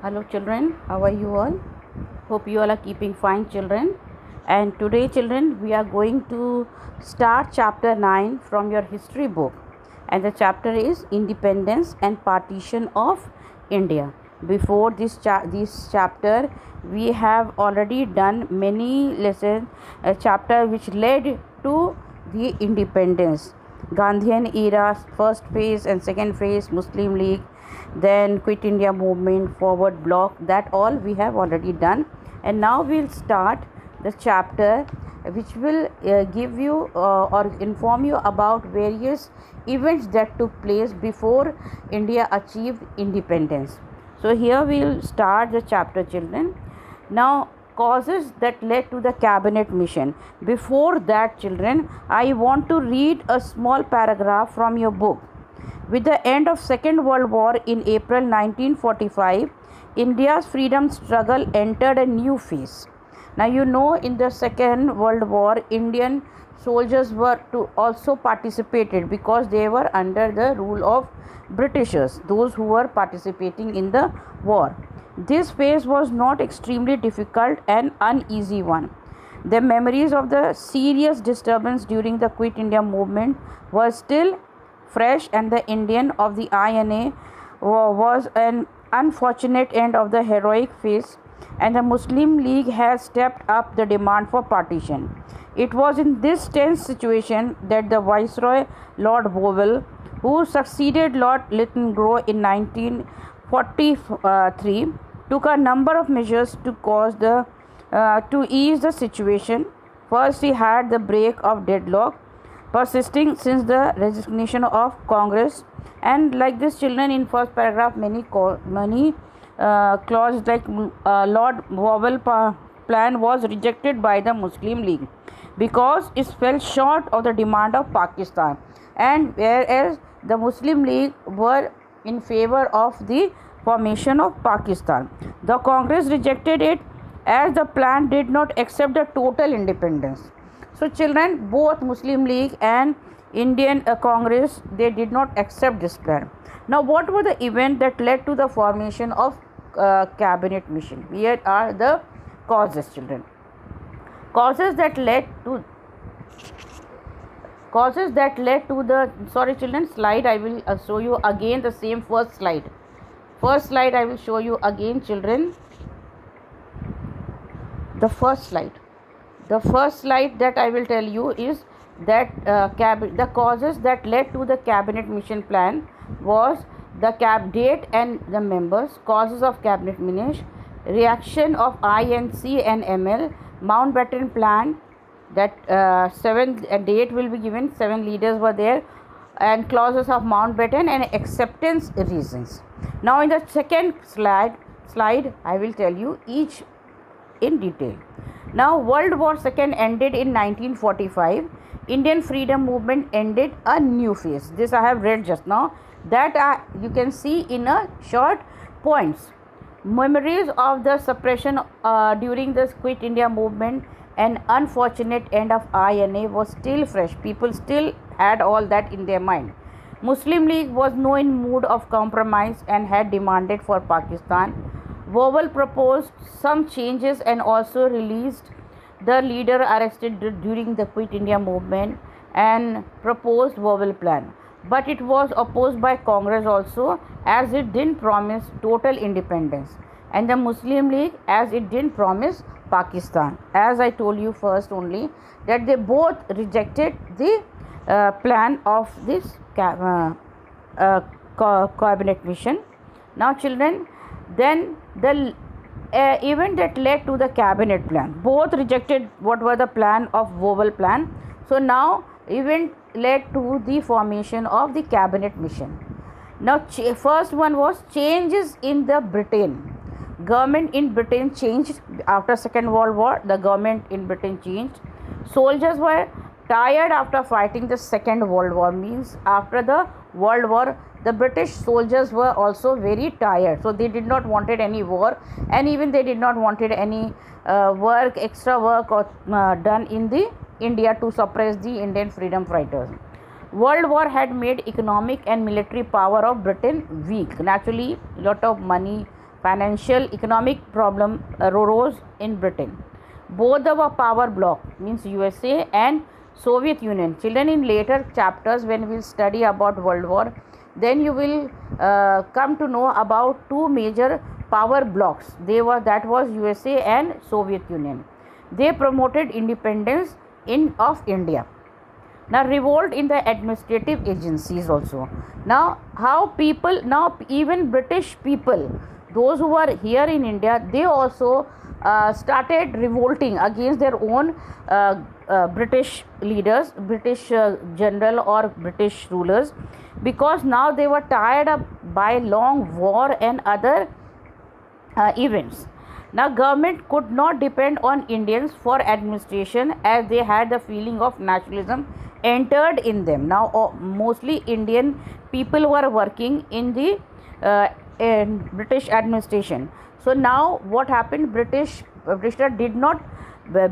Hello children, how are you all? Hope you all are keeping fine children. And today children, we are going to start chapter 9 from your history book. And the chapter is Independence and Partition of India. Before this chapter, we have already done many lessons, a chapter which led to the independence. Gandhian era, first phase and second phase, Muslim League, then Quit India movement, forward block, that all we have already done. And now we'll start the chapter which will give you or inform you about various events that took place before India achieved independence. So here we'll start the chapter children. Now causes that led to the cabinet mission. Before that children, I want to read a small paragraph from your book. With the end of Second World War in April 1945, India's freedom struggle entered a new phase. Now you know in the Second World War, Indian soldiers were to also participated because they were under the rule of Britishers, those who were participating in the war. This phase was not extremely difficult and uneasy one. The memories of the serious disturbance during the Quit India movement were still fresh, and the Indian of the INA was an unfortunate end of the heroic phase, and the Muslim League has stepped up the demand for partition. It was in this tense situation that the Viceroy Lord Wovell, who succeeded Lord Lytton-Grove in 1943, took a number of measures to ease the situation. First, he had the break of deadlock persisting since the resignation of Congress, and like this children, in first paragraph many clauses like Lord Wovell plan was rejected by the Muslim League because it fell short of the demand of Pakistan, and whereas the Muslim League were in favor of the formation of Pakistan. The Congress rejected it as the plan did not accept the total independence. So children, both Muslim League and Indian Congress, they did not accept this plan. Now what were the events that led to the formation of cabinet mission? Here are the causes children. Causes that led to the, sorry children, slide I will show you again the same first slide I will show you again children. The first slide that I will tell you is that the causes that led to the cabinet mission plan was the date and the members, causes of cabinet mission, reaction of INC and ML, Mountbatten plan, that 7 date will be given, 7 leaders were there, and clauses of Mountbatten and acceptance reasons. Now in the second slide I will tell you each in detail. Now World War II ended in 1945. Indian freedom movement ended a new phase. This I have read just now. That you can see in a short points. Memories of the suppression during the Quit India movement and unfortunate end of INA was still fresh. People still had all that in their mind. Muslim League was no in mood of compromise and had demanded for Pakistan. Wovell proposed some changes and also released the leader arrested during the Quit India movement and proposed Wovell plan. But it was opposed by Congress also, as it didn't promise total independence, and the Muslim League, as it didn't promise Pakistan. As I told you first only, that they both rejected the plan of this cabinet mission. Now children, then the event that led to the cabinet plan, both rejected what were the plan of Wovell plan. So now event led to the formation of the cabinet mission. Now first one was changes in the Britain. Government in Britain changed after Second World War. The government in Britain changed. Soldiers were tired after fighting the Second World War, means after the World War the British soldiers were also very tired, so they did not wanted any war, and even they did not wanted any extra work or done in the India to suppress the Indian freedom fighters. World War had made economic and military power of Britain weak. Naturally, lot of money financial economic problem arose in Britain. Both the power bloc, means USA and Soviet Union. Children, in later chapters when we will study about World War, then you will come to know about two major power blocs. That was USA and Soviet Union. They promoted independence of India. Now revolt in the administrative agencies also. Now even British people, those who were here in India, they also started revolting against their own British leaders, British general or British rulers, because now they were tired of by long war and other events. Now government could not depend on Indians for administration, as they had the feeling of nationalism entered in them. Now mostly Indian people were working in the in British administration. So now what happened, British did not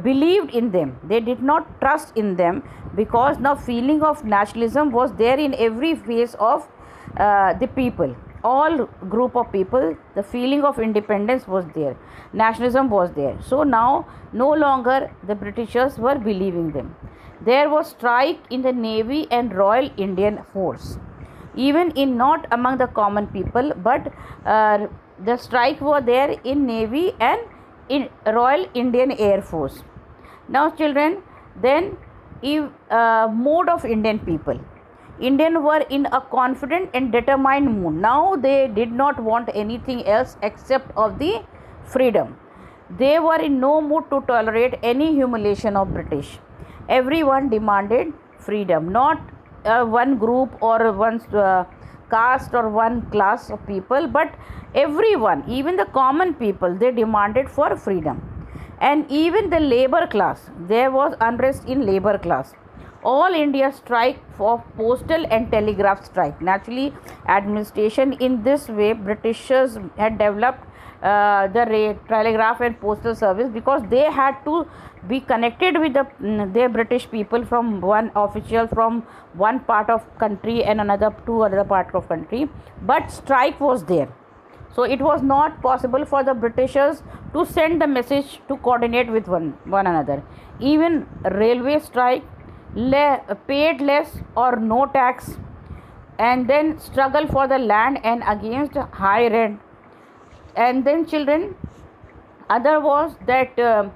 believed in them, they did not trust in them, because now feeling of nationalism was there in every face of the people, all group of people. The feeling of independence was there, nationalism was there. So now no longer the Britishers were believing them. There was strike in the Navy and Royal Indian Force, even in not among the common people, but the strike was there in Navy and in Royal Indian Air Force. Now children, then mood of Indian people. Indian were in a confident and determined mood. Now they did not want anything else except of the freedom. They were in no mood to tolerate any humiliation of British. Everyone demanded freedom, not one group or one caste or one class of people, but everyone, even the common people, they demanded for freedom. And even the labor class, there was unrest in labor class. All India strike for postal and telegraph strike. Naturally, administration in this way, Britishers had developed the telegraph and postal service, because they had to be connected with their British people, from one official from one part of country and another to another part of country. But strike was there, so it was not possible for the Britishers to send the message to coordinate with one another. Even railway strike, paid less or no tax, and then struggle for the land and against high rent. And then children, other was that on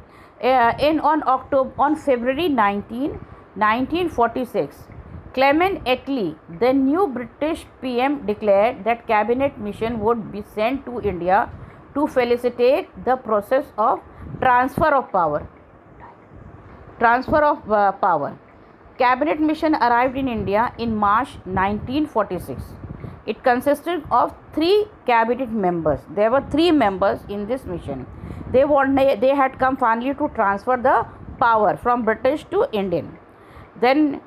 February 19, 1946, Clement Attlee, the new British PM, declared that cabinet mission would be sent to India to facilitate the process of transfer of power. Cabinet mission arrived in India in March 1946. It consisted of 3 cabinet members. There were 3 members in this mission. They had come finally to transfer the power from British to Indian. Then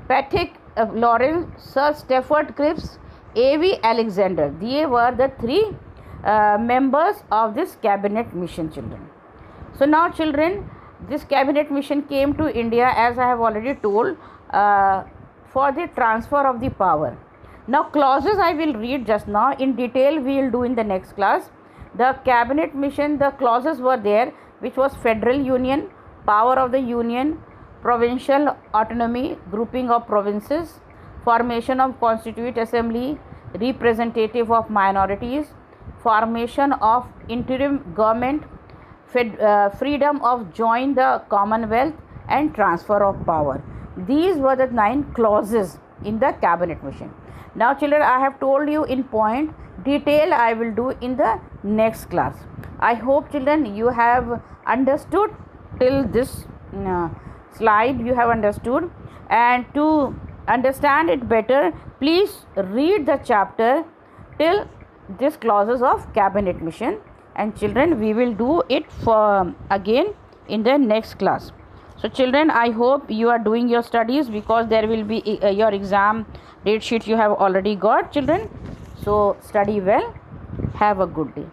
Patrick Lawrence, Sir Stafford Cripps, A.V. Alexander. They were the 3 members of this cabinet mission, children. So now children, this cabinet mission came to India, as I have already told, for the transfer of the power. Now clauses I will read just now. In detail we will do in the next class. The cabinet mission, the clauses were there, which was federal union, power of the union, provincial autonomy, grouping of provinces, formation of constituent assembly, representative of minorities, formation of interim government, freedom of join the Commonwealth, and transfer of power. These were the 9 clauses in the cabinet mission. Now children, I have told you in point. Detail I will do in the next class. I hope children you have understood till this slide. You have understood, and to understand it better, please read the chapter till this clauses of cabinet mission. And children, we will do it for again in the next class. So children, I hope you are doing your studies, because there will be your exam date sheet you have already got, children. So study well. Have a good day.